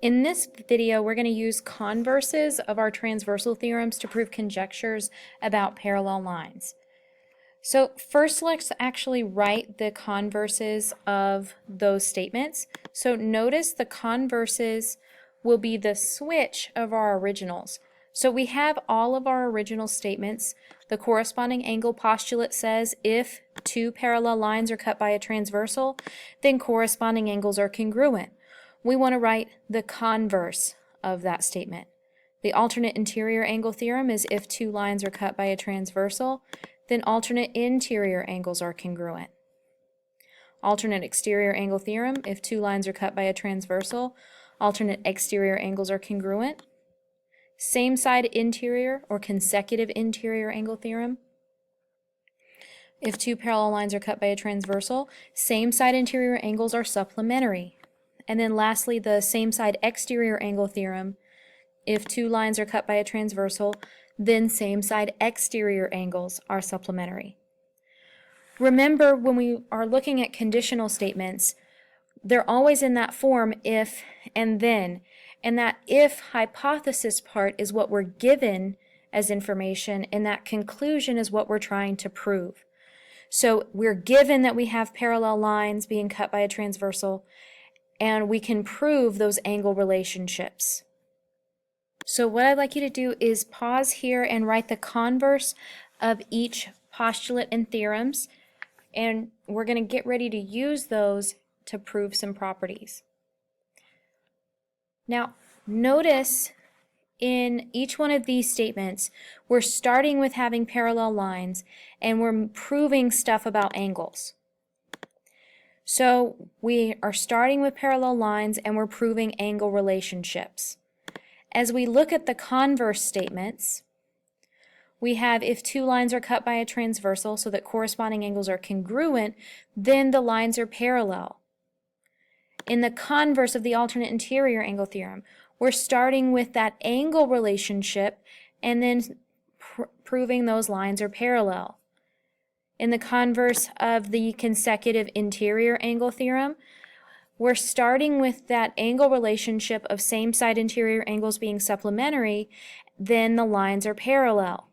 In this video, we're going to use converses of our transversal theorems to prove conjectures about parallel lines. So first, let's actually write the converses of those statements. So notice the converses will be the switch of our originals. So we have all of our original statements. The corresponding angle postulate says if two parallel lines are cut by a transversal, then corresponding angles are congruent. We want to write the converse of that statement. The alternate interior angle theorem is if two lines are cut by a transversal, then alternate interior angles are congruent. Alternate exterior angle theorem, if two lines are cut by a transversal, alternate exterior angles are congruent. Same side interior or consecutive interior angle theorem. If two parallel lines are cut by a transversal, same side interior angles are supplementary. And then lastly, the same side exterior angle theorem. If two lines are cut by a transversal, then same side exterior angles are supplementary. Remember, when we are looking at conditional statements, they're always in that form if and then. And that if hypothesis part is what we're given as information, and that conclusion is what we're trying to prove. So we're given that we have parallel lines being cut by a transversal, and we can prove those angle relationships. So what I'd like you to do is pause here and write the converse of each postulate and theorems, and we're going to get ready to use those to prove some properties. Now, notice in each one of these statements, we're starting with having parallel lines, and we're proving stuff about angles. So we are starting with parallel lines, and we're proving angle relationships. As we look at the converse statements, we have if two lines are cut by a transversal so that corresponding angles are congruent, then the lines are parallel. In the converse of the alternate interior angle theorem, we're starting with that angle relationship and then proving those lines are parallel. In the converse of the consecutive interior angle theorem, we're starting with that angle relationship of same side interior angles being supplementary, then the lines are parallel.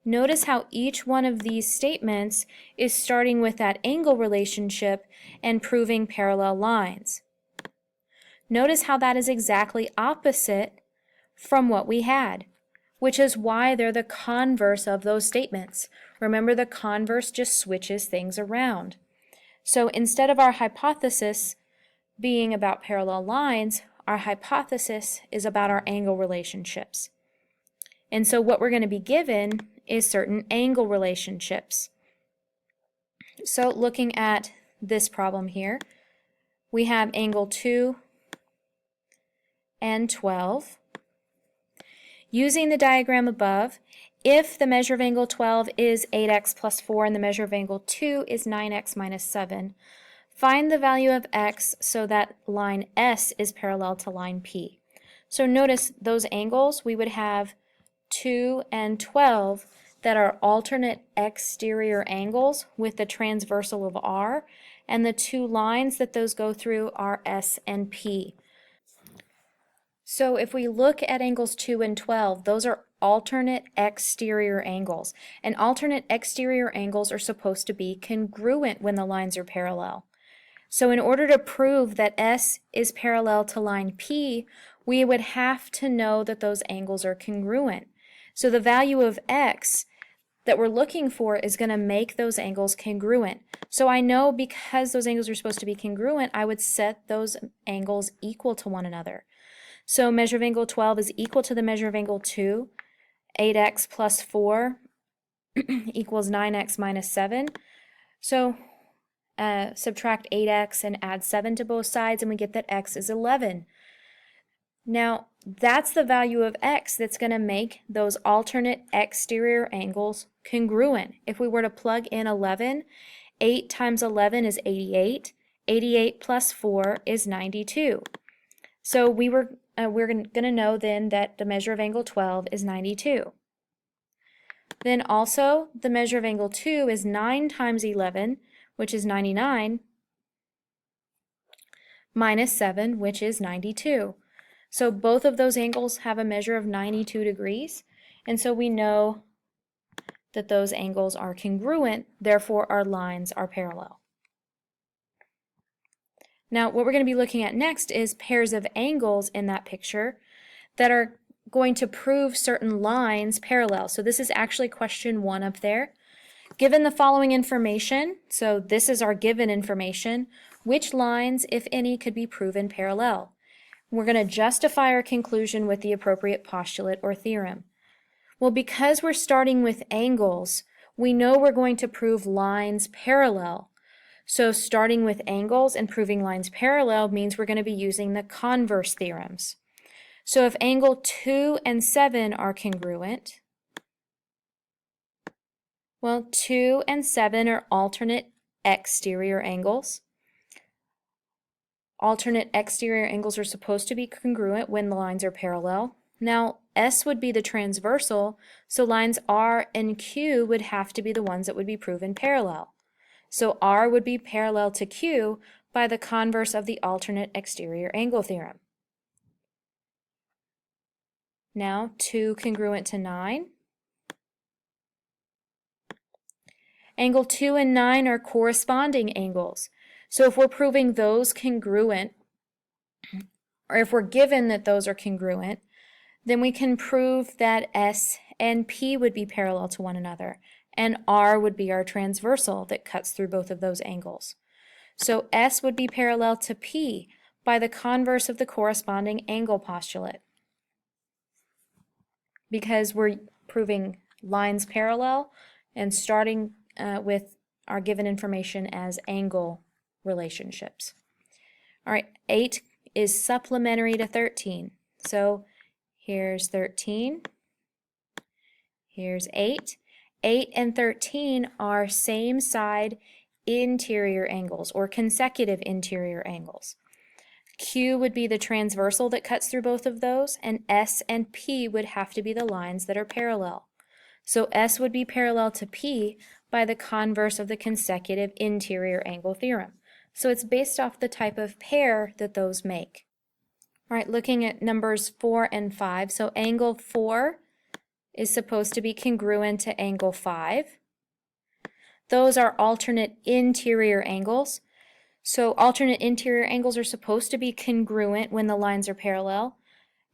Notice how each one of these statements is starting with that angle relationship and proving parallel lines. Notice how that is exactly opposite from what we had, which is why they're the converse of those statements. Remember, the converse just switches things around. So instead of our hypothesis being about parallel lines, our hypothesis is about our angle relationships. And so what we're going to be given is certain angle relationships. So looking at this problem here, we have angle 2 and 12. Using the diagram above, if the measure of angle 12 is 8x plus 4 and the measure of angle 2 is 9x minus 7, find the value of x so that line S is parallel to line P. So notice those angles, we would have 2 and 12 that are alternate exterior angles with the transversal of R, and the two lines that those go through are S and P. So if we look at angles 2 and 12, those are alternate exterior angles. And alternate exterior angles are supposed to be congruent when the lines are parallel. So in order to prove that S is parallel to line P, we would have to know that those angles are congruent. So the value of x that we're looking for is going to make those angles congruent. So I know because those angles are supposed to be congruent, I would set those angles equal to one another. So measure of angle 12 is equal to the measure of angle 2. 8x plus 4 equals 9x minus 7. So subtract 8x and add 7 to both sides, and we get that x is 11. Now, that's the value of x that's going to make those alternate exterior angles congruent. If we were to plug in 11, 8 times 11 is 88. 88 plus 4 is 92. So we're going to know then that the measure of angle 12 is 92. Then also, the measure of angle 2 is 9 times 11, which is 99, minus 7, which is 92. So both of those angles have a measure of 92 degrees, and so we know that those angles are congruent, therefore our lines are parallel. Now, what we're going to be looking at next is pairs of angles in that picture that are going to prove certain lines parallel. So this is actually question 1 up there. Given the following information, so this is our given information, which lines, if any, could be proven parallel? We're going to justify our conclusion with the appropriate postulate or theorem. Well, because we're starting with angles, we know we're going to prove lines parallel. So starting with angles and proving lines parallel means we're going to be using the converse theorems. So if angle 2 and 7 are congruent, well, 2 and 7 are alternate exterior angles. Alternate exterior angles are supposed to be congruent when the lines are parallel. Now, S would be the transversal, so lines R and Q would have to be the ones that would be proven parallel. So R would be parallel to Q by the converse of the alternate exterior angle theorem. Now, 2 congruent to 9. Angle 2 and 9 are corresponding angles. So if we're proving those congruent, or if we're given that those are congruent, then we can prove that S and P would be parallel to one another, and R would be our transversal that cuts through both of those angles. So S would be parallel to P by the converse of the corresponding angle postulate. Because we're proving lines parallel and starting with our given information as angle relationships. All right, 8 is supplementary to 13. So here's 13. Here's 8. 8 and 13 are same side interior angles or consecutive interior angles. Q would be the transversal that cuts through both of those, and S and P would have to be the lines that are parallel. So S would be parallel to P by the converse of the consecutive interior angle theorem. So it's based off the type of pair that those make. All right, looking at numbers 4 and 5. So angle 4 is supposed to be congruent to angle 5. Those are alternate interior angles. So alternate interior angles are supposed to be congruent when the lines are parallel,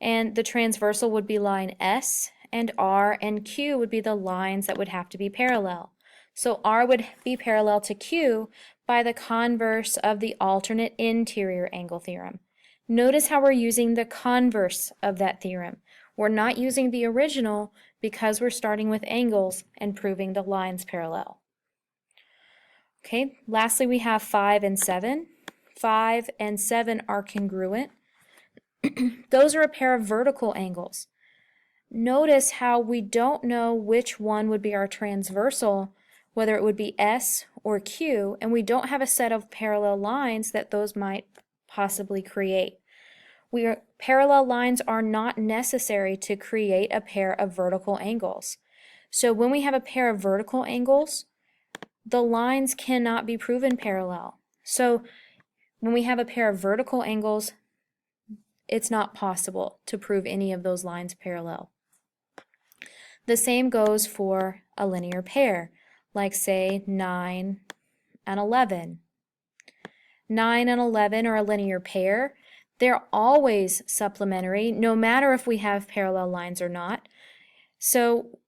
and the transversal would be line S, and R and Q would be the lines that would have to be parallel. So R would be parallel to Q by the converse of the alternate interior angle theorem. Notice how we're using the converse of that theorem. We're not using the original because we're starting with angles and proving the lines parallel. Okay, lastly we have 5 and 7. 5 and 7 are congruent. Those are a pair of vertical angles. Notice how we don't know which one would be our transversal, whether it would be S or Q, and we don't have a set of parallel lines that those might possibly create. Parallel lines are not necessary to create a pair of vertical angles. So when we have a pair of vertical angles, the lines cannot be proven parallel. So when we have a pair of vertical angles, it's not possible to prove any of those lines parallel. The same goes for a linear pair, like say 9 and 11. 9 and 11 are a linear pair. They're always supplementary, no matter if we have parallel lines or not. So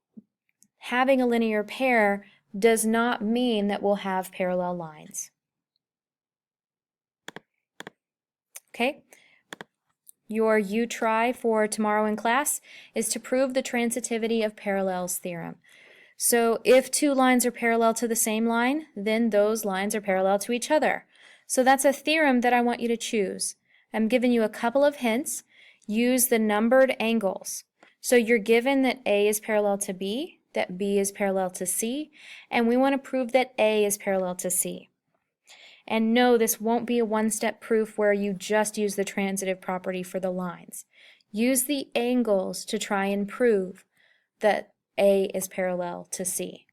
having a linear pair does not mean that we'll have parallel lines. Okay? Your U-try for tomorrow in class is to prove the transitivity of parallels theorem. So if two lines are parallel to the same line, then those lines are parallel to each other. So that's a theorem that I want you to choose. I'm giving you a couple of hints. Use the numbered angles. So you're given that A is parallel to B, that B is parallel to C, and we want to prove that A is parallel to C. And no, this won't be a one-step proof where you just use the transitive property for the lines. Use the angles to try and prove that A is parallel to C.